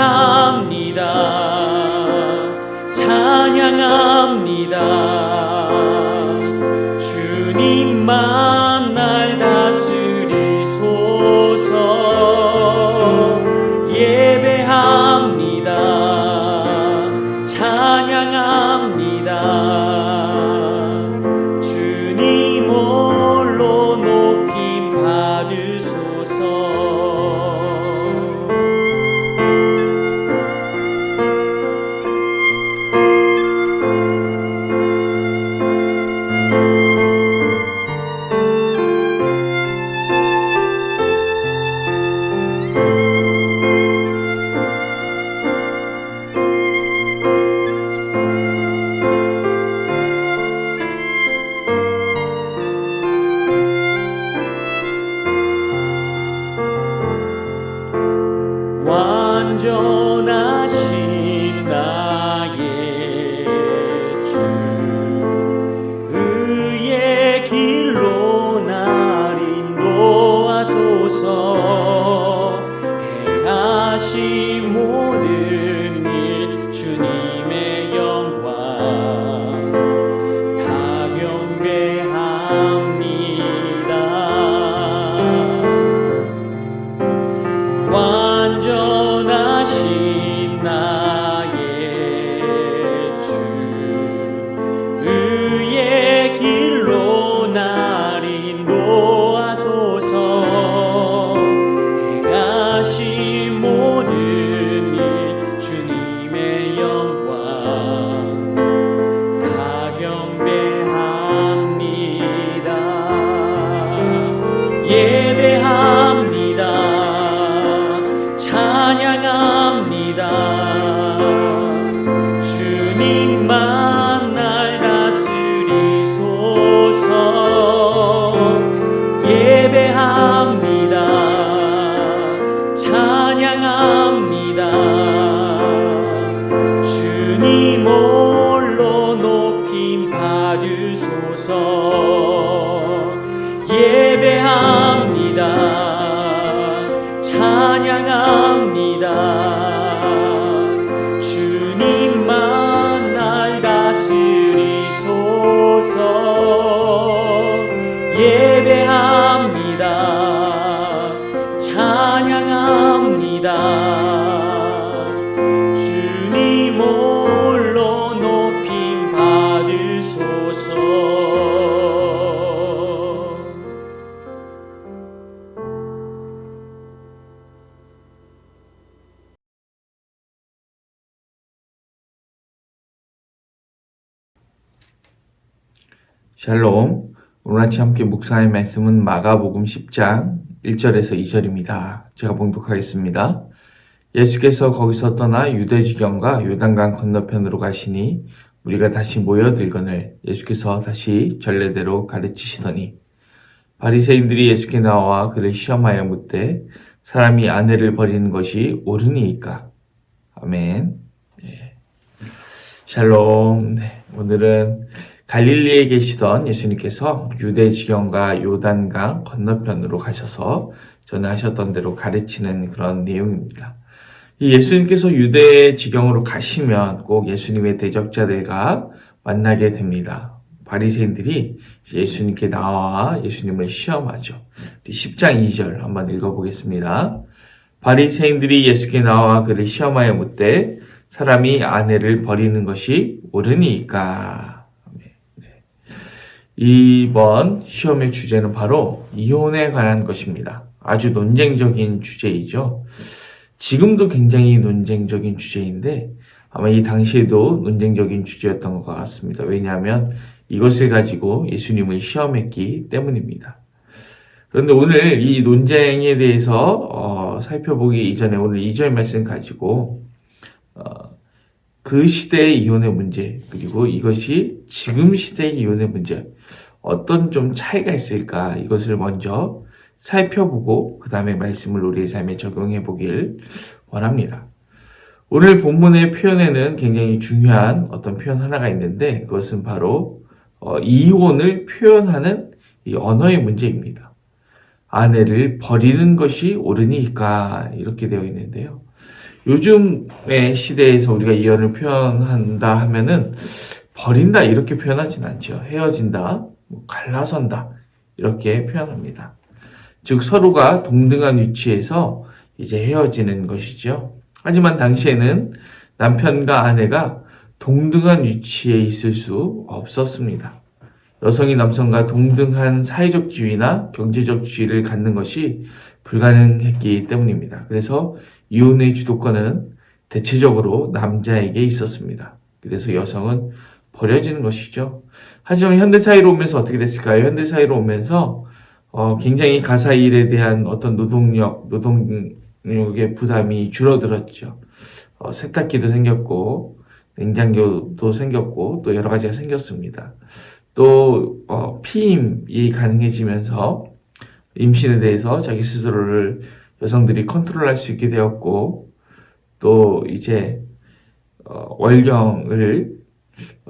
예배합니다. 찬양합니다. 주님만 날 다스리소서. 예배합니다. 찬양합니다. 주님 홀로 높임 받으소서. 완전하신 나의 주, 의의 길로 날 인도하소서. 행하신 모든 일 주님의 영광 다 경배합니다. 완전하신 나의 주, 의의 길로 날 인도하소서. 행하신 모든 일 주님의 영광 다 경배합니다. 예배합니다. 찬양합니다. 주님만 날 다스리소서. 예배합니다. 찬양합니다. 주님 홀로 높임 받으소서. 예배합니다. 찬양합니다. 주님만 날 다스리소서. 예배합니다. 찬양합니다. 주님 홀로 높임 받으소서. 샬롬. 오늘 아침 함께 묵상할 말씀은 마가복음 10장 1절에서 2절입니다. 제가 봉독하겠습니다. 예수께서 거기서 떠나 유대지경과 요단강 건너편으로 가시니 우리가 다시 모여들거늘 예수께서 다시 전례대로 가르치시더니 바리새인들이 예수께 나와 그를 시험하여 묻되 사람이 아내를 버리는 것이 옳으니이까. 아멘. 샬롬. 오늘은 갈릴리에 계시던 예수님께서 유대지경과 요단강 건너편으로 가셔서 전하셨던 대로 가르치는 그런 내용입니다. 이 예수님께서 유대지경으로 가시면 꼭 예수님의 대적자들과 만나게 됩니다. 바리새인들이 예수님께 나와 예수님을 시험하죠. 10장 2절 한번 읽어보겠습니다. 바리새인들이 예수께 나와 그를 시험하여 묻되 사람이 아내를 버리는 것이 옳으니이까. 이번 시험의 주제는 바로 이혼에 관한 것입니다. 아주 논쟁적인 주제이죠. 지금도 굉장히 논쟁적인 주제인데 아마 이 당시에도 논쟁적인 주제였던 것 같습니다. 왜냐하면 이것을 가지고 예수님을 시험했기 때문입니다. 그런데 오늘 이 논쟁에 대해서 살펴보기 이전에 오늘 2절 말씀 가지고 그 시대의 이혼의 문제, 그리고 이것이 지금 시대의 이혼의 문제, 어떤 좀 차이가 있을까, 이것을 먼저 살펴보고 그 다음에 말씀을 우리의 삶에 적용해 보길 원합니다. 오늘 본문의 표현에는 굉장히 중요한 어떤 표현 하나가 있는데 그것은 바로 이혼을 표현하는 이 언어의 문제입니다. 아내를 버리는 것이 옳으니까 이렇게 되어 있는데요. 요즘의 시대에서 우리가 이혼을 표현한다 하면은 버린다 이렇게 표현하진 않죠. 헤어진다, 갈라선다 이렇게 표현합니다. 즉 서로가 동등한 위치에서 이제 헤어지는 것이죠. 하지만 당시에는 남편과 아내가 동등한 위치에 있을 수 없었습니다. 여성이 남성과 동등한 사회적 지위나 경제적 지위를 갖는 것이 불가능했기 때문입니다. 그래서 이혼의 주도권은 대체적으로 남자에게 있었습니다. 그래서 여성은 버려지는 것이죠. 하지만 현대사회로 오면서 어떻게 됐을까요? 현대사회로 오면서 굉장히 가사 일에 대한 어떤 노동력의 부담이 줄어들었죠. 세탁기도 생겼고, 냉장고도 생겼고, 또 여러 가지가 생겼습니다. 또, 피임이 가능해지면서 임신에 대해서 자기 스스로를 여성들이 컨트롤할 수 있게 되었고, 또 이제, 월경을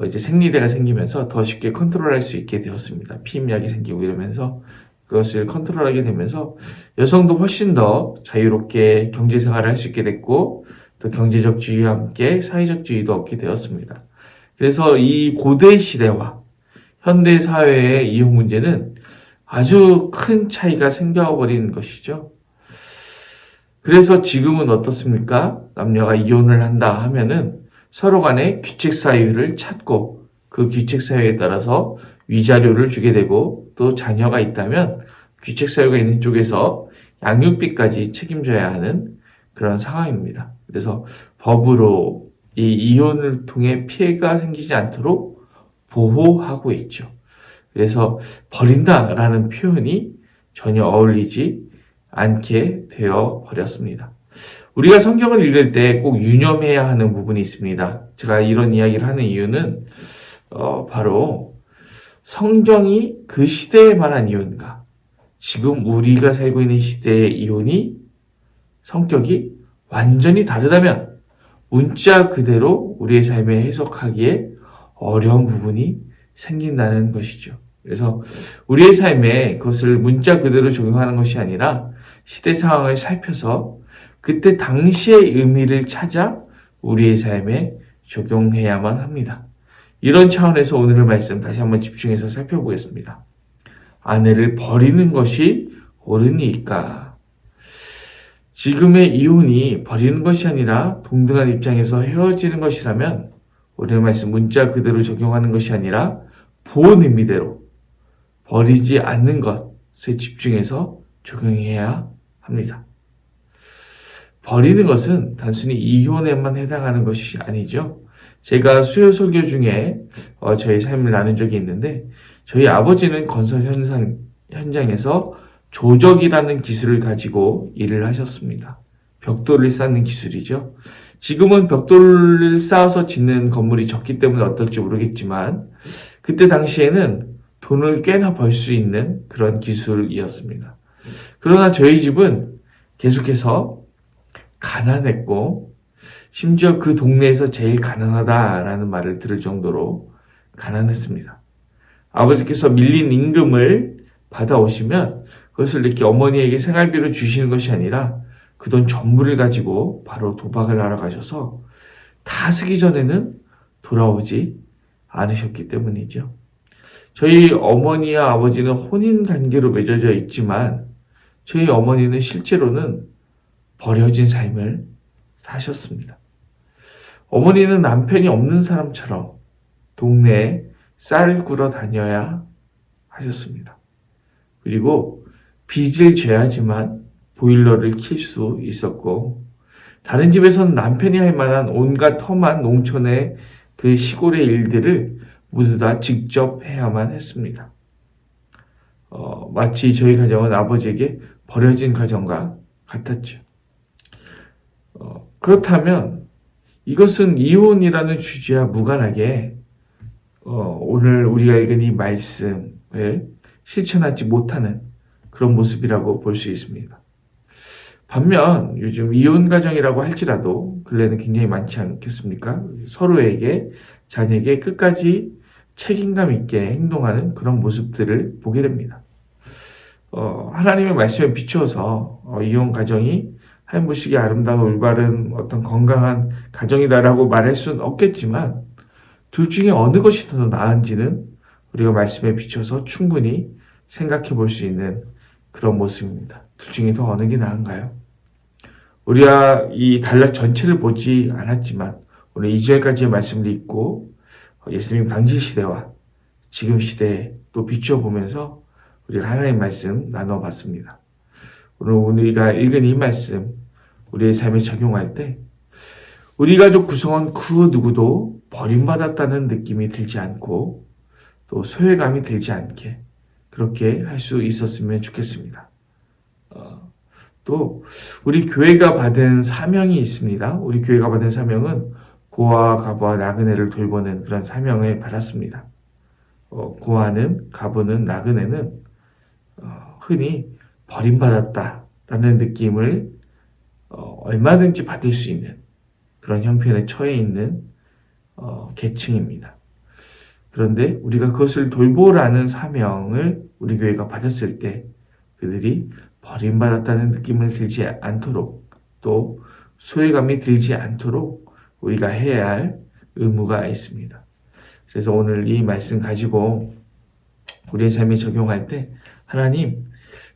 이제 생리대가 생기면서 더 쉽게 컨트롤할 수 있게 되었습니다. 피임약이 생기고 이러면서 그것을 컨트롤하게 되면서 여성도 훨씬 더 자유롭게 경제생활을 할 수 있게 됐고 또 경제적 지위와 함께 사회적 지위도 얻게 되었습니다. 그래서 이 고대 시대와 현대 사회의 이혼 문제는 아주 큰 차이가 생겨버린 것이죠. 그래서 지금은 어떻습니까? 남녀가 이혼을 한다 하면은 서로 간에 규칙 사유를 찾고 그 규칙 사유에 따라서 위자료를 주게 되고 또 자녀가 있다면 규칙 사유가 있는 쪽에서 양육비까지 책임져야 하는 그런 상황입니다. 그래서 법으로 이 이혼을 통해 피해가 생기지 않도록 보호하고 있죠. 그래서 버린다라는 표현이 전혀 어울리지 않게 되어 버렸습니다. 우리가 성경을 읽을 때 꼭 유념해야 하는 부분이 있습니다. 제가 이런 이야기를 하는 이유는 바로 성경이 그 시대에 말한 이혼과 지금 우리가 살고 있는 시대의 이혼이 성격이 완전히 다르다면 문자 그대로 우리의 삶에 해석하기에 어려운 부분이 생긴다는 것이죠. 그래서 우리의 삶에 그것을 문자 그대로 적용하는 것이 아니라 시대 상황을 살펴서 그때 당시의 의미를 찾아 우리의 삶에 적용해야만 합니다. 이런 차원에서 오늘의 말씀 다시 한번 집중해서 살펴보겠습니다. 아내를 버리는 것이 옳으니까. 지금의 이혼이 버리는 것이 아니라 동등한 입장에서 헤어지는 것이라면 오늘의 말씀 문자 그대로 적용하는 것이 아니라 본 의미대로 버리지 않는 것에 집중해서 적용해야 합니다. 버리는 것은 단순히 이혼에만 해당하는 것이 아니죠. 제가 수요 설교 중에 저희 삶을 나눈 적이 있는데 저희 아버지는 건설 현장에서 조적이라는 기술을 가지고 일을 하셨습니다. 벽돌을 쌓는 기술이죠. 지금은 벽돌을 쌓아서 짓는 건물이 적기 때문에 어떨지 모르겠지만 그때 당시에는 돈을 꽤나 벌 수 있는 그런 기술이었습니다. 그러나 저희 집은 계속해서 가난했고 심지어 그 동네에서 제일 가난하다라는 말을 들을 정도로 가난했습니다. 아버지께서 밀린 임금을 받아오시면 그것을 이렇게 어머니에게 생활비로 주시는 것이 아니라 그 돈 전부를 가지고 바로 도박을 하러 가셔서 다 쓰기 전에는 돌아오지 않으셨기 때문이죠. 저희 어머니와 아버지는 혼인 관계로 맺어져 있지만 저희 어머니는 실제로는 버려진 삶을 사셨습니다. 어머니는 남편이 없는 사람처럼 동네에 쌀 구러 다녀야 하셨습니다. 그리고 빚을 져야지만 보일러를 킬 수 있었고 다른 집에서는 남편이 할 만한 온갖 험한 농촌의 그 시골의 일들을 모두 다 직접 해야만 했습니다. 마치 저희 가정은 아버지에게 버려진 가정과 같았죠. 그렇다면 이것은 이혼이라는 주제와 무관하게 오늘 우리가 읽은 이 말씀을 실천하지 못하는 그런 모습이라고 볼 수 있습니다. 반면 요즘 이혼 가정이라고 할지라도 근래는 굉장히 많지 않겠습니까? 서로에게 자녀에게 끝까지 책임감 있게 행동하는 그런 모습들을 보게 됩니다. 하나님의 말씀에 비추어서 이혼 가정이 한 모식이 아름다운 올바른 어떤 건강한 가정이다라고 말할 수는 없겠지만 둘 중에 어느 것이 더 나은지는 우리가 말씀에 비춰서 충분히 생각해 볼 수 있는 그런 모습입니다. 둘 중에 더 어느 게 나은가요? 우리가 이 단락 전체를 보지 않았지만 오늘 2절까지의 말씀을 읽고 예수님 당시 시대와 지금 시대에 또 비추어 보면서 우리가 하나님의 말씀 나눠봤습니다. 오늘 우리가 읽은 이 말씀 우리의 삶에 적용할 때 우리 가족 구성원 그 누구도 버림받았다는 느낌이 들지 않고 또 소외감이 들지 않게 그렇게 할 수 있었으면 좋겠습니다. 또 우리 교회가 받은 사명이 있습니다. 우리 교회가 받은 사명은 고아와 가부와 나그네를 돌보는 그런 사명을 받았습니다. 고아는 가부는 나그네는 흔히 버림받았다라는 느낌을 얼마든지 받을 수 있는 그런 형편에 처해 있는 계층입니다. 그런데 우리가 그것을 돌보라는 사명을 우리 교회가 받았을 때 그들이 버림받았다는 느낌을 들지 않도록 또 소외감이 들지 않도록 우리가 해야 할 의무가 있습니다. 그래서 오늘 이 말씀 가지고 우리의 삶에 적용할 때 하나님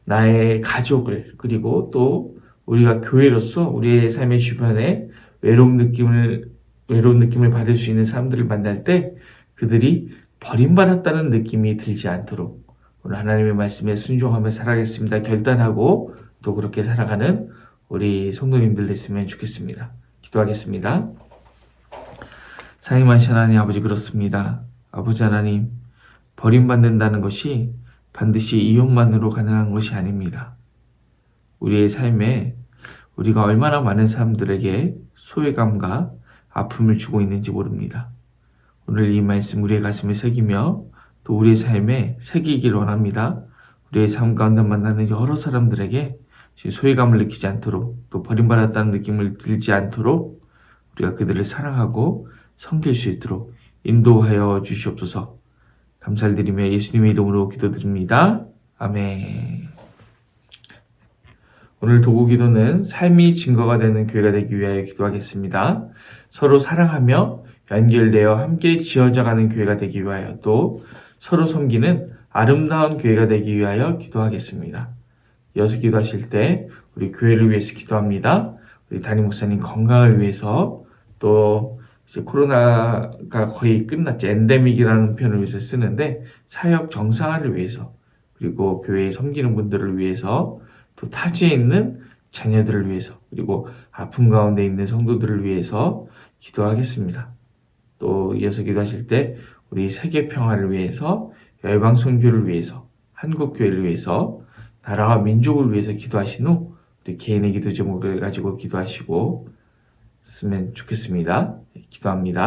나의 가족을 그리고 또 우리가 교회로서 우리의 삶의 주변에 외로운 느낌을 받을 수 있는 사람들을 만날 때 그들이 버림받았다는 느낌이 들지 않도록 오늘 하나님의 말씀에 순종하며 살아가겠습니다. 결단하고 또 그렇게 살아가는 우리 성도님들 됐으면 좋겠습니다. 기도하겠습니다. 사랑하신 하나님 아버지 그렇습니다. 아버지 하나님 버림받는다는 것이 반드시 이혼만으로 가능한 것이 아닙니다. 우리의 삶에 우리가 얼마나 많은 사람들에게 소외감과 아픔을 주고 있는지 모릅니다. 오늘 이 말씀 우리의 가슴에 새기며 또 우리의 삶에 새기길 원합니다. 우리의 삶 가운데 만나는 여러 사람들에게 소외감을 느끼지 않도록 또 버림받았다는 느낌을 들지 않도록 우리가 그들을 사랑하고 섬길 수 있도록 인도하여 주시옵소서. 감사를 드리며 예수님의 이름으로 기도드립니다. 아멘. 오늘 도구 기도는 삶이 증거가 되는 교회가 되기 위하여 기도하겠습니다. 서로 사랑하며 연결되어 함께 지어져가는 교회가 되기 위하여 또 서로 섬기는 아름다운 교회가 되기 위하여 기도하겠습니다. 이어서 기도하실 때 우리 교회를 위해서 기도합니다. 우리 담임 목사님 건강을 위해서 또 이제 코로나가 거의 끝났지 엔데믹이라는 표현을 요새 쓰는데 사역 정상화를 위해서 그리고 교회에 섬기는 분들을 위해서 또 타지에 있는 자녀들을 위해서 그리고 아픔 가운데 있는 성도들을 위해서 기도하겠습니다. 또 이어서 기도하실 때 우리 세계 평화를 위해서 열방 선교를 위해서 한국 교회를 위해서 나라와 민족을 위해서 기도하신 후 우리 개인의 기도 제목을 가지고 기도하시고 쓰면 좋겠습니다. 기도합니다.